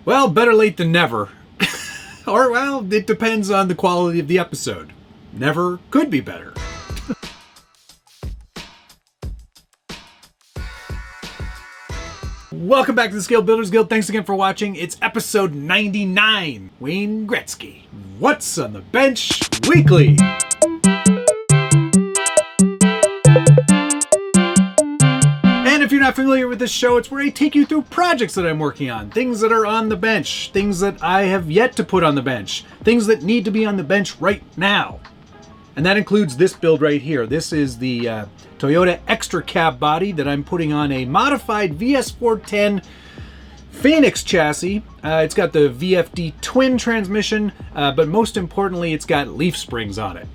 Well, better late than never. Or, well, it depends on the quality of the episode. Never could be better. Welcome back to the Scale Builders Guild. Thanks again for watching. It's episode 99. Wayne Gretzky. What's on the Bench Weekly? And if you're not familiar with this show, it's where I take you through projects that I'm working on. Things that are on the bench. Things that I have yet to put on the bench. Things that need to be on the bench right now. And that includes this build right here. This is the Toyota Extra Cab body that I'm putting on a modified VS410 Phoenix chassis. It's got the VFD twin transmission, but most importantly, it's got leaf springs on it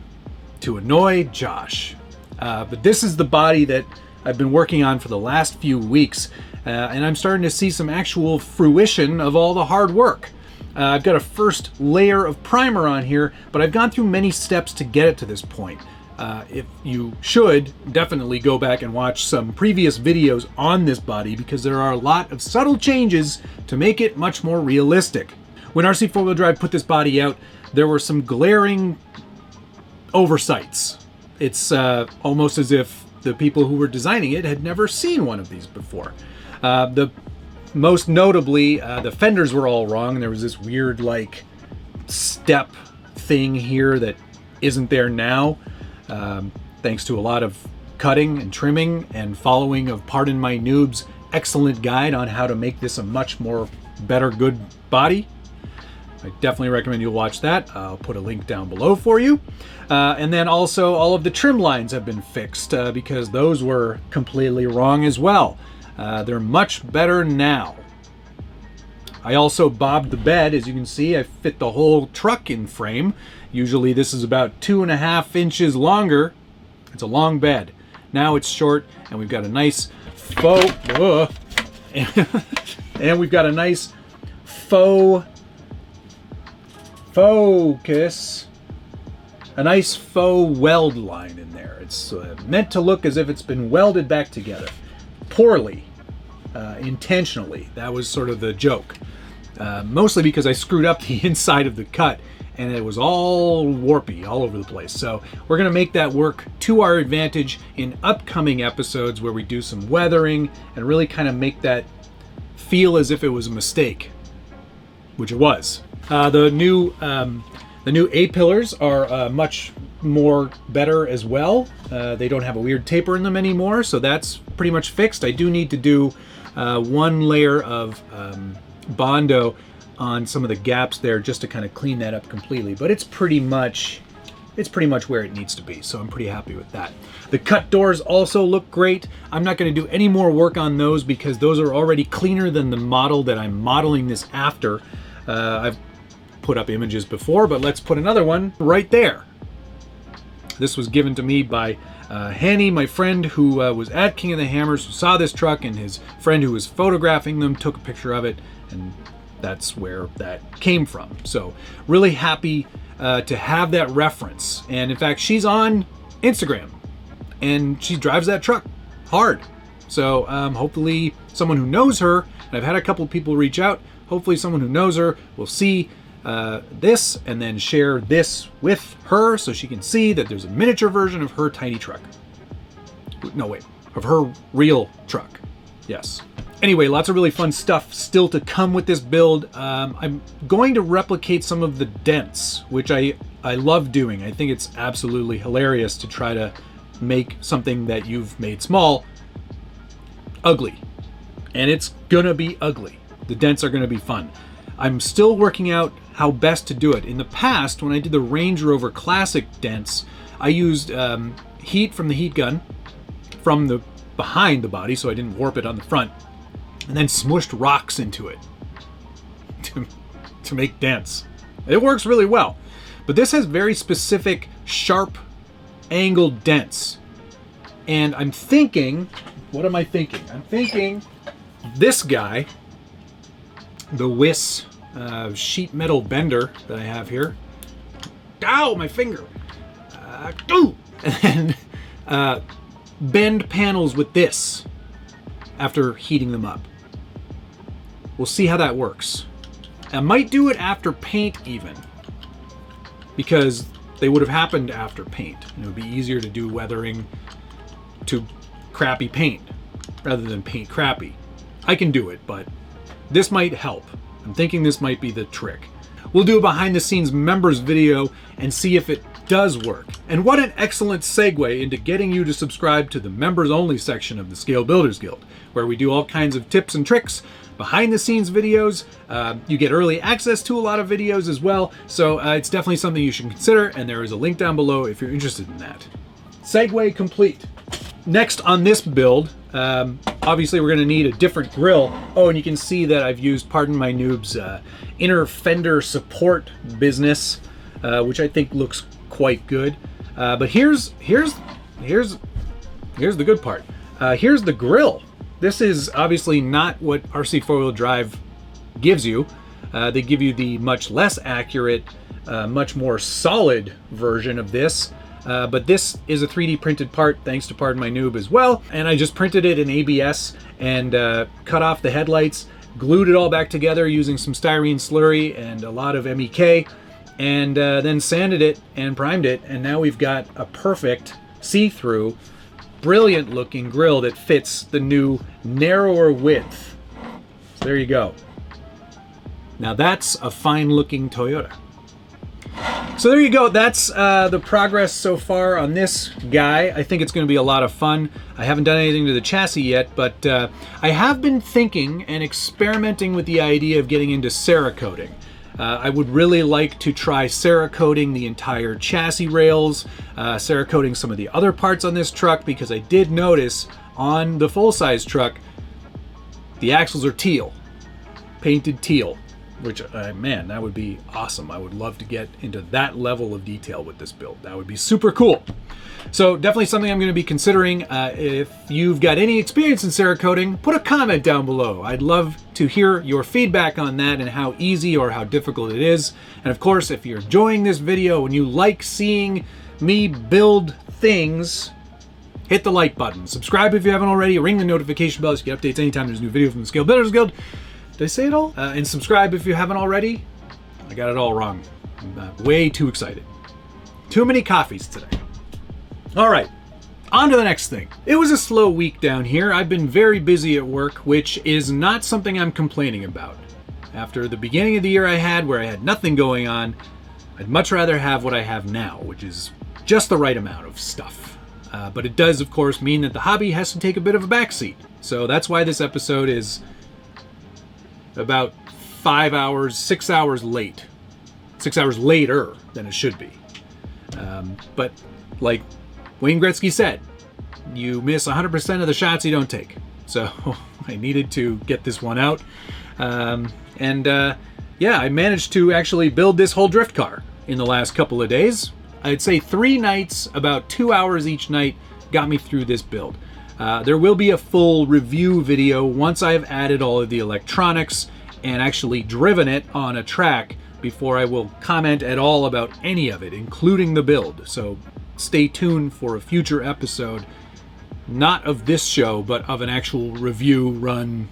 to annoy Josh. But this is the body that I've been working on for the last few weeks, and I'm starting to see some actual fruition of all the hard work. I've got a first layer of primer on here, but I've gone through many steps to get it to this point. If you should definitely go back and watch some previous videos on this body because there are a lot of subtle changes to make it much more realistic. When RC 4-wheel drive put this body out, there were some glaring oversights. It's almost as if the people who were designing it had never seen one of these before. Most notably, the fenders were all wrong. There was this weird like step thing here that isn't there now. Thanks to a lot of cutting and trimming and following of Pardon My Noob's excellent guide on how to make this a much more better good body. I definitely recommend you watch that. I'll put a link down below for you. And then also all of the trim lines have been fixed because those were completely wrong as well. They're much better now. I also bobbed the bed. As you can see, I fit the whole truck in frame. Usually this is about 2.5 inches longer. It's a long bed. Now it's short, and we've got a nice faux and we've got a nice faux focus, a nice faux weld line in there. It's meant to look as if it's been welded back together. Poorly, intentionally. That was sort of the joke. Mostly because I screwed up the inside of the cut and it was all warpy all over the place. So we're going to make that work to our advantage in upcoming episodes where we do some weathering and really kind of make that feel as if it was a mistake, which it was. The new A-pillars are much more better as well. They don't have a weird taper in them anymore, so that's pretty much fixed. I do need to do one layer of Bondo on some of the gaps there just to kind of clean that up completely, but it's pretty much where it needs to be, so I'm pretty happy with that. The cut doors also look great. I'm not going to do any more work on those because those are already cleaner than the model that I'm modeling this after. I've put up images before, but let's put another one right there. This was given to me by Hanny, my friend who was at King of the Hammers, who saw this truck, and his friend who was photographing them took a picture of it, and that's where that came from. So really happy to have that reference. And in fact, she's on Instagram and she drives that truck hard. So hopefully someone who knows her, and I've had a couple of people reach out, hopefully someone who knows her will see this and then share this with her so she can see that there's a miniature version of her tiny truck. No, wait, of her real truck. Yes. Anyway, lots of really fun stuff still to come with this build. I'm going to replicate some of the dents, which I love doing. I think it's absolutely hilarious to try to make something that you've made small ugly. And it's gonna be ugly. The dents are gonna be fun. I'm still working out how best to do it. In the past, when I did the Range Rover Classic dents, I used heat from the heat gun from the behind the body so I didn't warp it on the front, and then smushed rocks into it to make dents. It works really well. But this has very specific, sharp, angled dents. And I'm thinking, what am I thinking? I'm thinking this guy, the Wiss sheet metal bender that I have here. Ow, my finger. And then bend panels with this after heating them up. We'll see how that works. I might do it after paint even, because they would have happened after paint. And it would be easier to do weathering to crappy paint rather than paint crappy. I can do it, but this might help. I'm thinking this might be the trick. We'll do a behind the scenes members video and see if it does work. And what an excellent segue into getting you to subscribe to the members only section of the Scale Builders Guild, where we do all kinds of tips and tricks, behind the scenes videos. You get early access to a lot of videos as well. So it's definitely something you should consider. And there is a link down below if you're interested in that. Segue complete. Next on this build, obviously we're going to need a different grille. Oh, and you can see that I've used, pardon my noobs, inner fender support business, which I think looks quite good. But here's the good part. Here's the grille. This is obviously not what RC four-wheel drive gives you. They give you the much less accurate, much more solid version of this. But this is a 3D printed part, thanks to Pardon My Noob as well. And I just printed it in ABS and cut off the headlights, glued it all back together using some styrene slurry and a lot of MEK, and then sanded it and primed it. And now we've got a perfect see-through, brilliant looking grille that fits the new narrower width. So there you go. Now that's a fine looking Toyota. So there you go. That's the progress so far on this guy. I think it's going to be a lot of fun. I haven't done anything to the chassis yet, but I have been thinking and experimenting with the idea of getting into Cerakoting. I would really like to try Cerakoting the entire chassis rails, Cerakoting some of the other parts on this truck, because I did notice on the full-size truck, the axles are teal, painted teal. Which, man, that would be awesome. I would love to get into that level of detail with this build. That would be super cool. So definitely something I'm going to be considering. If you've got any experience in Cerakoting, put a comment down below. I'd love to hear your feedback on that and how easy or how difficult it is. And of course, if you're enjoying this video and you like seeing me build things, hit the like button. Subscribe if you haven't already. Ring the notification bell so you get updates anytime there's a new video from the Scale Builders Guild. Did I say it all? And subscribe if you haven't already. I got it all wrong. I'm way too excited. Too many coffees today. All right, on to the next thing. It was a slow week down here. I've been very busy at work, which is not something I'm complaining about. After the beginning of the year I had, where I had nothing going on, I'd much rather have what I have now, which is just the right amount of stuff. But it does, of course, mean that the hobby has to take a bit of a backseat. So that's why this episode is about 5 hours, 6 hours late. 6 hours later than it should be. But like Wayne Gretzky said, you miss 100% of the shots you don't take. So I needed to get this one out. Yeah, I managed to actually build this whole drift car in the last couple of days. I'd say 3 nights, about 2 hours each night, got me through this build. There will be a full review video once I've added all of the electronics and actually driven it on a track before I will comment at all about any of it, including the build. So stay tuned for a future episode, not of this show, but of an actual review run,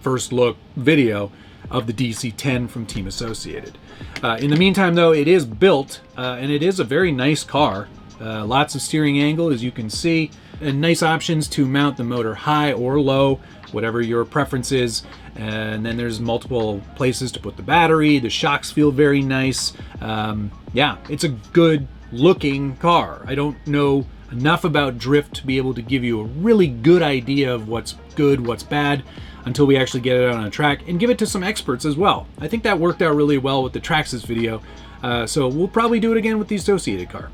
first look video of the DC-10 from Team Associated. In the meantime, though, it is built, and it is a very nice car. Lots of steering angle, as you can see, and nice options to mount the motor high or low, whatever your preference is. And then there's multiple places to put the battery. The shocks feel very nice. Yeah, it's a good looking car. I don't know enough about drift to be able to give you a really good idea of what's good, what's bad, until we actually get it out on a track and give it to some experts as well. I think that worked out really well with the Traxxas video. So we'll probably do it again with the Associated car.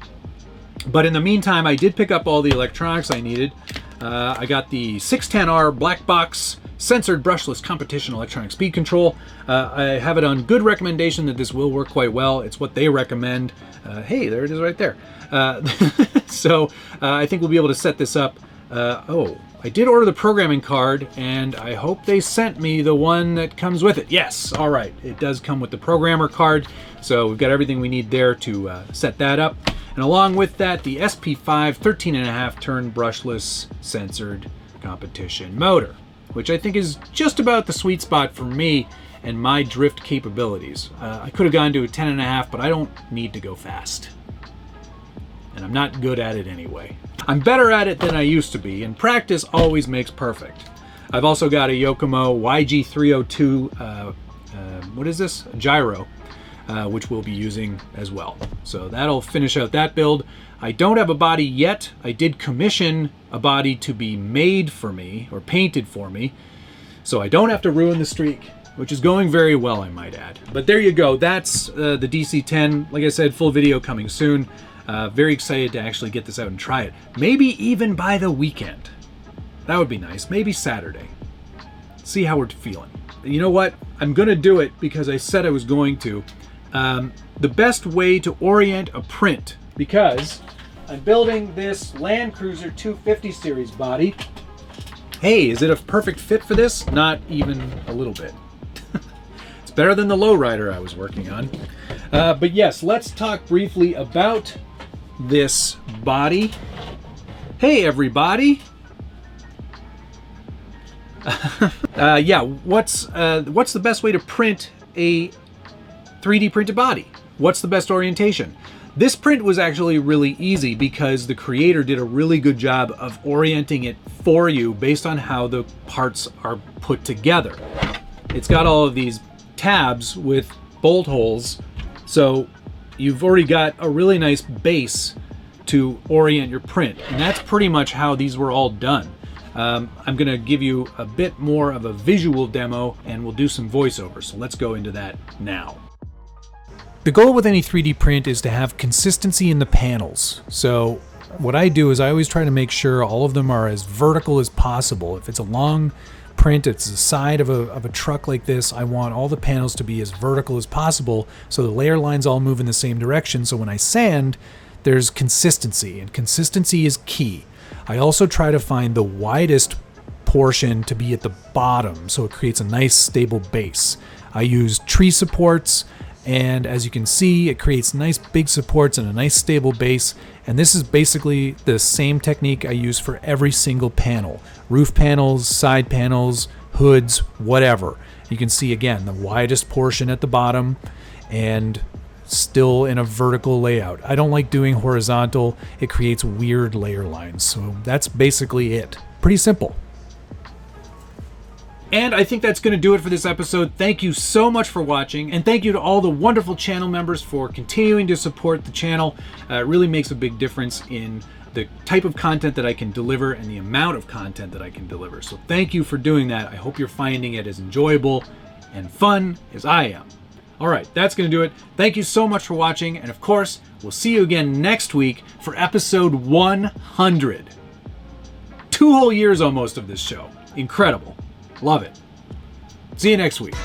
But in the meantime, I did pick up all the electronics I needed. I got the 610R black box censored brushless competition electronic speed control. I have it on good recommendation that this will work quite well. It's what they recommend. Hey, there it is right there. So I think we'll be able to set this up. Oh, I did order the programming card, and I hope they sent me the one that comes with it. Yes, all right. It does come with the programmer card, so we've got everything we need there to set that up. And along with that, the SP5 13.5 turn brushless censored competition motor, which I think is just about the sweet spot for me and my drift capabilities. I could have gone to a 10.5, but I don't need to go fast. And I'm not good at it anyway. I'm better at it than I used to be, and practice always makes perfect. I've also got a Yokomo YG302, what is this? A gyro, which we'll be using as well. So that'll finish out that build. I don't have a body yet. I did commission a body to be made for me, or painted for me, so I don't have to ruin the streak, which is going very well, I might add. But there you go. That's the DC-10. Like I said, full video coming soon. Very excited to actually get this out and try it. Maybe even by the weekend. That would be nice. Maybe Saturday. See how we're feeling. You know what? I'm going to do it because I said I was going to. The best way to orient a print, because I'm building this Land Cruiser 250 series body. Hey, is it a perfect fit for this? Not even a little bit. It's better than the lowrider I was working on. But yes, let's talk briefly about this body. Hey everybody. Yeah, what's the best way to print a 3D printed body? What's the best orientation? This print was actually really easy because the creator did a really good job of orienting it for you based on how the parts are put together. It's got all of these tabs with bolt holes, so you've already got a really nice base to orient your print, and that's pretty much how these were all done. I'm going to give you a bit more of a visual demo, and we'll do some voiceover, so let's go into that now. The goal with any 3D print is to have consistency in the panels. So what I do is I always try to make sure all of them are as vertical as possible. If it's a long print, it's the side of a truck like this, I want all the panels to be as vertical as possible so the layer lines all move in the same direction, so when I sand, there's consistency, and consistency is key. I also try to find the widest portion to be at the bottom so it creates a nice stable base. I use tree supports, and as you can see, it creates nice big supports and a nice stable base, and this is basically the same technique I use for every single panel. Roof panels, side panels, hoods, whatever. You can see again the widest portion at the bottom and still in a vertical layout. I don't like doing horizontal, it creates weird layer lines, so that's basically it. Pretty simple. And I think that's going to do it for this episode. Thank you so much for watching, and thank you to all the wonderful channel members for continuing to support the channel. It really makes a big difference in the type of content that I can deliver and the amount of content that I can deliver. So thank you for doing that. I hope you're finding it as enjoyable and fun as I am. All right, that's going to do it. Thank you so much for watching, and of course, we'll see you again next week for episode 100. 2 whole years almost of this show. Incredible. Love it. See you next week.